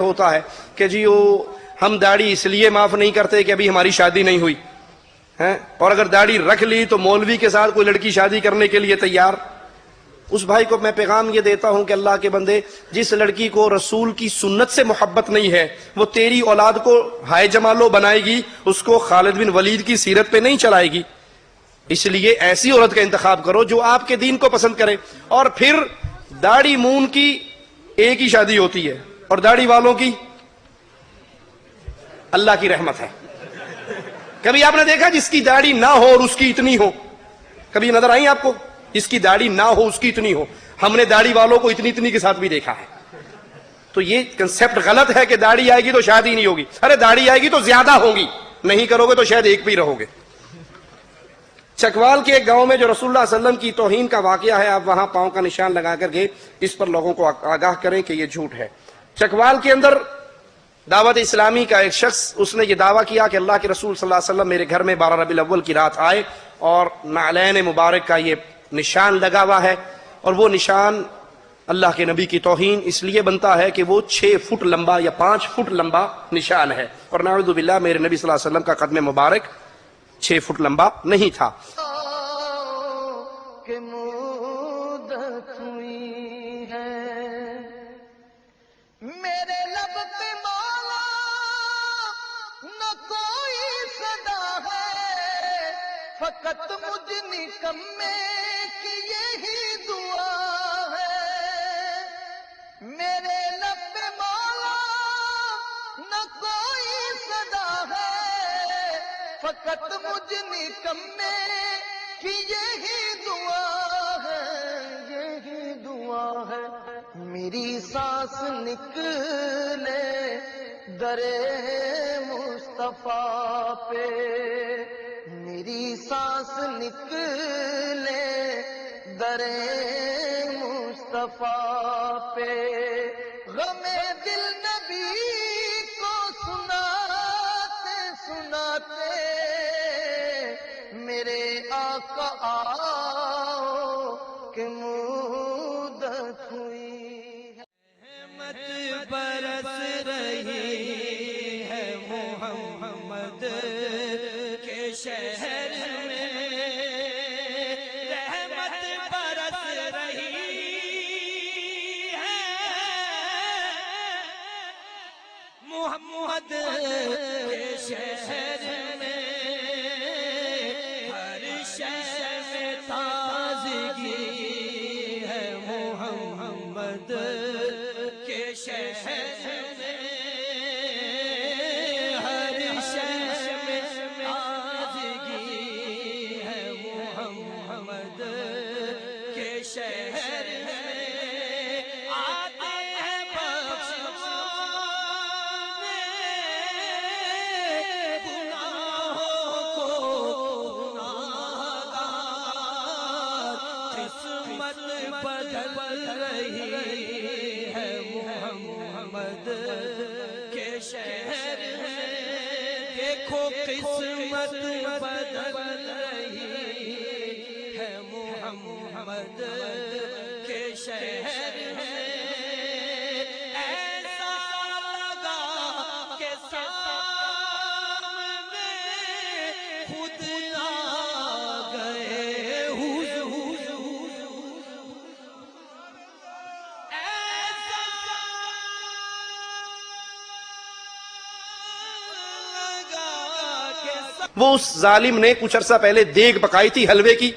ہوتا ہے کہ جی وہ ہم داڑھی اس لیے معاف نہیں کرتے کہ ابھی ہماری شادی نہیں ہوئی ہے، اور اگر داڑھی رکھ لی تو مولوی کے ساتھ کوئی لڑکی شادی کرنے کے لیے تیار۔ اس بھائی کو میں پیغام یہ دیتا ہوں کہ اللہ کے بندے، جس لڑکی کو رسول کی سنت سے محبت نہیں ہے وہ تیری اولاد کو ہائے جمالو بنائے گی، اس کو خالد بن ولید کی سیرت پہ نہیں چلائے گی۔ اس لیے ایسی عورت کا انتخاب کرو جو آپ کے دین کو پسند کرے۔ اور پھر داڑھی مون کی ایک ہی شادی ہوتی ہے اور داڑھی والوں کی اللہ کی رحمت ہے۔ کبھی آپ نے دیکھا جس کی داڑھی نہ ہو اور اس کی اتنی ہو؟ کبھی نظر آئی آپ کو؟ جس کی داڑھی نہ ہو اس کی اتنی ہو۔ ہم نے داڑھی والوں کو اتنی اتنی کے ساتھ بھی دیکھا ہے۔ تو یہ کنسپٹ غلط ہے کہ داڑھی آئے گی تو شادی نہیں ہوگی۔ ارے داڑھی آئے گی تو زیادہ ہوگی، نہیں کرو گے تو شاید ایک پہ ہی رہو گے۔ چکوال کے ایک گاؤں میں جو رسول اللہ صلی اللہ علیہ وسلم کی توہین کا واقعہ ہے، آپ وہاں پاؤں کا نشان لگا کر کے اس پر لوگوں کو آگاہ کریں کہ یہ جھوٹ ہے۔ چکوال کے اندر دعوت اسلامی کا ایک شخص، اس نے یہ دعویٰ کیا کہ اللہ کے رسول صلی اللہ علیہ وسلم میرے گھر میں 12 ربیع الاول کی رات آئے اور نعلین مبارک کا یہ نشان لگا ہوا ہے، اور وہ نشان اللہ کے نبی کی توہین اس لیے بنتا ہے کہ وہ 6 فٹ لمبا یا 5 فٹ لمبا نشان ہے، اور نعوذ باللہ میرے نبی صلی اللہ علیہ وسلم کا قدم مبارک 6 فٹ لمبا نہیں تھا۔ کہ مدت ہوئی ہے میرے لب پہ مولا نہ کوئی صدا ہے، فقط مجھ نکمے کی یہی دعا ہے۔ میرے لب پہ مولا نہ کوئی صدا ہے، فقط مجھ نکمے کہ یہی دعا ہے، یہی دعا ہے۔ میری سانس نکلے در مصطفیٰ پہ، میری سانس نکلے در مصطفیٰ پہ، غم دل نبی کو سناتے سناتے میرے آقا آؤ کہ مدت ہوئی ہے۔ رحمت برس رہی ہے محمد کے شہر میں، رحمت برس رہی ہے محمد کے شہر میں، تازگی ہے محمد کے شہر میں، ہر شہر میں تازگی ہے محمد کے شہر میں، آتے ہیں بخشوانے گناہوں کو قسمت بدل رہی ہے محمد کے شہر میں، دیکھو قسمت بدل رہی ہے محمد کے شہر میں، ایسا لگا کہ سامنے خود آ گئے حضور، وہ اس ظالم نے کچھ عرصہ پہلے دیگ پکائی تھی حلوے کی،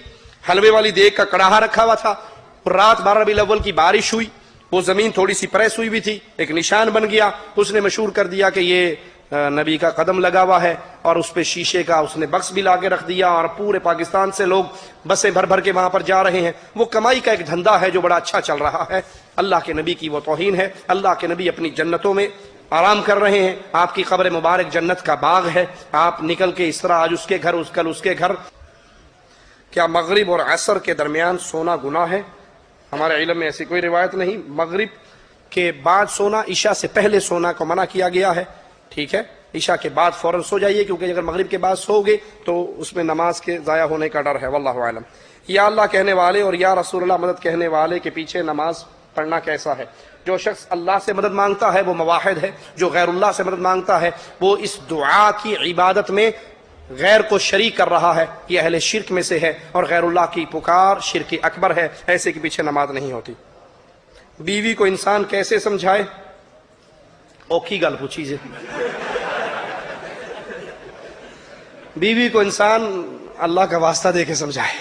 حلوے والی دیگ کا کڑاہا رکھا ہوا تھا، اور رات 12 ربیع الاول کی بارش ہوئی، وہ زمین تھوڑی سی پریس ہوئی بھی تھی، ایک نشان بن گیا۔ اس نے مشہور کر دیا کہ یہ نبی کا قدم لگا ہوا ہے، اور اس پہ شیشے کا اس نے بکس بھی لا کے رکھ دیا، اور پورے پاکستان سے لوگ بسیں بھر بھر کے وہاں پر جا رہے ہیں۔ وہ کمائی کا ایک دھندا ہے جو بڑا اچھا چل رہا ہے۔ اللہ کے نبی کی وہ توہین ہے۔ اللہ کے نبی اپنی جنتوں میں آرام کر رہے ہیں، آپ کی قبر مبارک جنت کا باغ ہے، آپ نکل کے اس طرح آج اس کے گھر کل اس کے گھر۔ کیا مغرب اور عصر کے درمیان سونا گناہ ہے؟ ہمارے علم میں ایسی کوئی روایت نہیں۔ مغرب کے بعد سونا، عشاء سے پہلے سونا کو منع کیا گیا ہے، ٹھیک ہے؟ عشاء کے بعد فوراً سو جائیے، کیونکہ اگر مغرب کے بعد سو گے تو اس میں نماز کے ضائع ہونے کا ڈر ہے، واللہ اعلم۔ یا اللہ کہنے والے اور یا رسول اللہ مدد کہنے والے کے پیچھے نماز پڑھنا کیسا ہے؟ جو شخص اللہ سے مدد مانگتا ہے وہ موحد ہے، جو غیر اللہ سے مدد مانگتا ہے وہ اس دعا کی عبادت میں غیر کو شریک کر رہا ہے، یہ اہل شرک میں سے ہے، اور غیر اللہ کی پکار شرک اکبر ہے، ایسے کے پیچھے نماز نہیں ہوتی۔ بیوی کو انسان کیسے سمجھائے؟ اوکھی گل پوچھی جی۔ بیوی کو انسان اللہ کا واسطہ دے کے سمجھائے،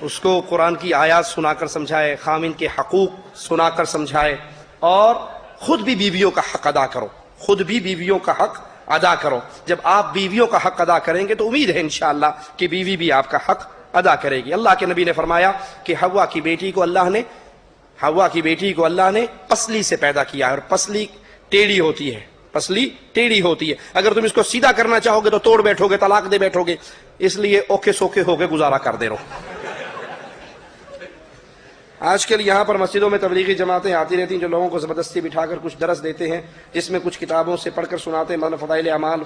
اس کو قرآن کی آیات سنا کر سمجھائے، خاوند کے حقوق سنا کر سمجھائے، اور خود بھی بیویوں کا حق ادا کرو، خود بھی بیویوں کا حق ادا کرو۔ جب آپ بیویوں کا حق ادا کریں گے تو امید ہے انشاءاللہ کہ بیوی بھی آپ کا حق ادا کرے گی۔ اللہ کے نبی نے فرمایا کہ حوا کی بیٹی کو اللہ نے پسلی سے پیدا کیا ہے، اور پسلی ٹیڑھی ہوتی ہے، پسلی ٹیڑھی ہوتی ہے، اگر تم اس کو سیدھا کرنا چاہو گے تو توڑ بیٹھو گے، طلاق دے بیٹھو گے، اس لیے اوکھے سوکھے ہو کے گزارا کر دے رہو۔ آج کل یہاں پر مسجدوں میں تبلیغی جماعتیں آتی رہتی ہیں جو لوگوں کو زبردستی بٹھا کر کچھ درس دیتے ہیں، جس میں کچھ کتابوں سے پڑھ کر سناتے ہیں، مثلا فضائل اعمال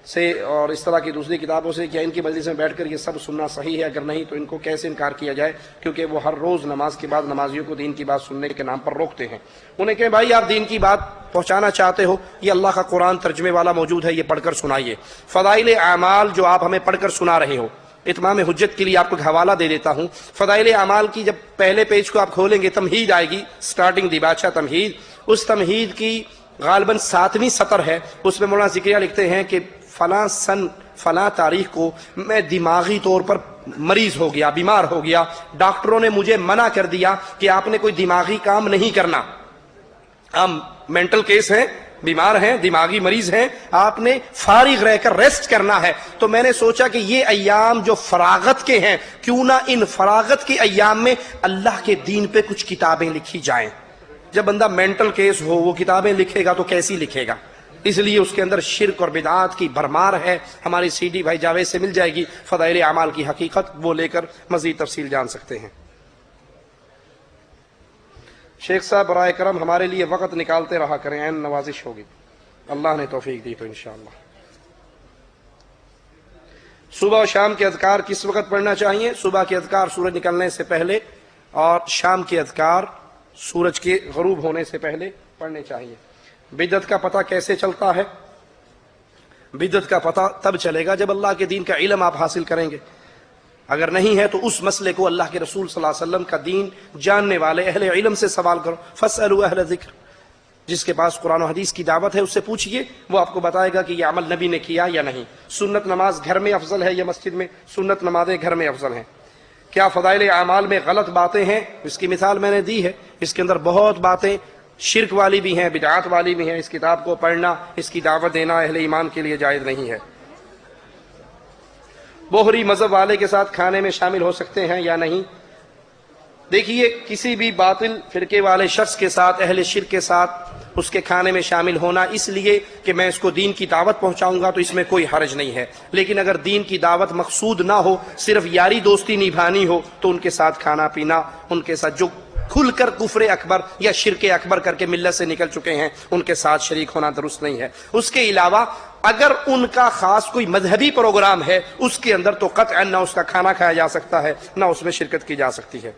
سے اور اس طرح کی دوسری کتابوں سے۔ کیا ان کی مجلس میں بیٹھ کر یہ سب سننا صحیح ہے؟ اگر نہیں تو ان کو کیسے انکار کیا جائے؟ کیونکہ وہ ہر روز نماز کے بعد نمازیوں کو دین کی بات سننے کے نام پر روکتے ہیں۔ انہیں کہیں بھائی آپ دین کی بات پہنچانا چاہتے ہو، یہ اللہ کا قرآن ترجمے والا موجود ہے، یہ پڑھ کر سنائیے۔ فضائل اعمال جو آپ ہمیں پڑھ کر سنا رہے ہو، اتمام حجت کے لیے آپ کو حوالہ دے دیتا ہوں۔ فضائل اعمال کی جب پہلے پیج کو آپ کھولیں گے، تمہید آئے گی، سٹارٹنگ دی بادشاہ تمہید، اس تمہید کی غالباً 7ویں سطر ہے، اس میں مولانا ذکریہ لکھتے ہیں کہ فلاں سن فلاں تاریخ کو میں دماغی طور پر مریض ہو گیا، بیمار ہو گیا، ڈاکٹروں نے مجھے منع کر دیا کہ آپ نے کوئی دماغی کام نہیں کرنا، ہم مینٹل کیس ہیں، بیمار ہیں، دماغی مریض ہیں، آپ نے فارغ رہ کر ریسٹ کرنا ہے۔ تو میں نے سوچا کہ یہ ایام جو فراغت کے ہیں، کیوں نہ ان فراغت کے ایام میں اللہ کے دین پہ کچھ کتابیں لکھی جائیں۔ جب بندہ مینٹل کیس ہو وہ کتابیں لکھے گا تو کیسی لکھے گا؟ اس لیے اس کے اندر شرک اور بدعات کی بھرمار ہے۔ ہماری سی ڈی بھائی جاوید سے مل جائے گی، فضائل اعمال کی حقیقت، وہ لے کر مزید تفصیل جان سکتے ہیں۔ شیخ صاحب برائے کرم ہمارے لیے وقت نکالتے رہا کریں، عین نوازش ہوگی، اللہ نے توفیق دی تو انشاءاللہ۔ صبح و شام کے اذکار کس وقت پڑھنا چاہیے؟ صبح کے اذکار سورج نکلنے سے پہلے، اور شام کے اذکار سورج کے غروب ہونے سے پہلے پڑھنے چاہیے۔ بدعت کا پتہ کیسے چلتا ہے؟ بدعت کا پتہ تب چلے گا جب اللہ کے دین کا علم آپ حاصل کریں گے، اگر نہیں ہے تو اس مسئلے کو اللہ کے رسول صلی اللہ علیہ وسلم کا دین جاننے والے اہل علم سے سوال کرو، فاسألوا اہل ذکر، جس کے پاس قرآن و حدیث کی دعوت ہے اس سے پوچھئے، وہ آپ کو بتائے گا کہ یہ عمل نبی نے کیا یا نہیں۔ سنت نماز گھر میں افضل ہے یا مسجد میں؟ سنت نمازیں گھر میں افضل ہیں۔ کیا فضائل اعمال میں غلط باتیں ہیں؟ اس کی مثال میں نے دی ہے، اس کے اندر بہت باتیں شرک والی بھی ہیں، بدعات والی بھی ہیں۔ اس کتاب کو پڑھنا، اس کی دعوت دینا اہل ایمان کے لیے جائز نہیں ہے۔ بوہری مذہب والے کے ساتھ کھانے میں شامل ہو سکتے ہیں یا نہیں؟ دیکھیے، کسی بھی باطل فرقے والے شخص کے ساتھ، اہل شرک کے ساتھ اس کے کھانے میں شامل ہونا اس لیے کہ میں اس کو دین کی دعوت پہنچاؤں گا تو اس میں کوئی حرج نہیں ہے، لیکن اگر دین کی دعوت مقصود نہ ہو، صرف یاری دوستی نبھانی ہو، تو ان کے ساتھ کھانا پینا، ان کے ساتھ جو کھل کر کفر اکبر یا شرک اکبر کر کے ملت سے نکل چکے ہیں، ان کے ساتھ شریک ہونا درست نہیں ہے۔ اس کے علاوہ اگر ان کا خاص کوئی مذہبی پروگرام ہے، اس کے اندر تو قطعاً نہ اس کا کھانا کھایا جا سکتا ہے، نہ اس میں شرکت کی جا سکتی ہے۔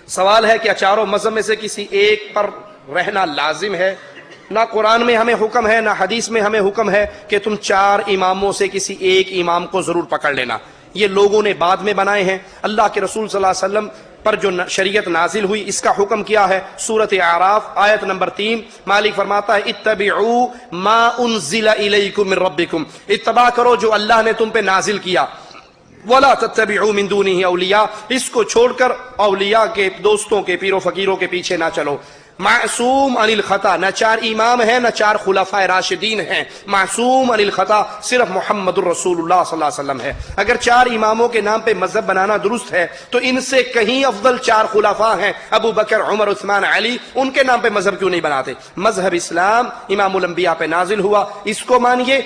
سوال ہے کہ چاروں مذہب میں سے کسی ایک پر رہنا لازم ہے؟ نہ قرآن میں ہمیں حکم ہے، نہ حدیث میں ہمیں حکم ہے کہ تم 4 اماموں سے کسی ایک امام کو ضرور پکڑ لینا، یہ لوگوں نے بعد میں بنائے ہیں۔ اللہ کے رسول صلی اللہ علیہ وسلم پر جو شریعت نازل ہوئی اس کا حکم کیا ہے؟ سورۃ اعراف آیت نمبر 3، مالک فرماتا ہے اتبعوا ما انزل الیکم من ربکم، اتباع کرو جو اللہ نے تم پہ نازل کیا، ولا تتبعوا من دونہ اولیاء، اس کو چھوڑ کر اولیاء کے، دوستوں کے، پیروں فقیروں کے پیچھے نہ چلو۔ معصوم عن الخطا، نہ 4 امام ہیں نہ 4 خلفاء راشدین ہیں، معصوم عن الخطا صرف محمد الرسول اللہ صلی اللہ علیہ وسلم ہے۔ اگر 4 اماموں کے نام پہ مذہب بنانا درست ہے تو ان سے کہیں افضل 4 خلفاء ہیں، ابو بکر، عمر، عثمان، علی، ان کے نام پہ مذہب کیوں نہیں بناتے؟ مذہب اسلام امام الانبیاء پہ نازل ہوا، اس کو مانیے،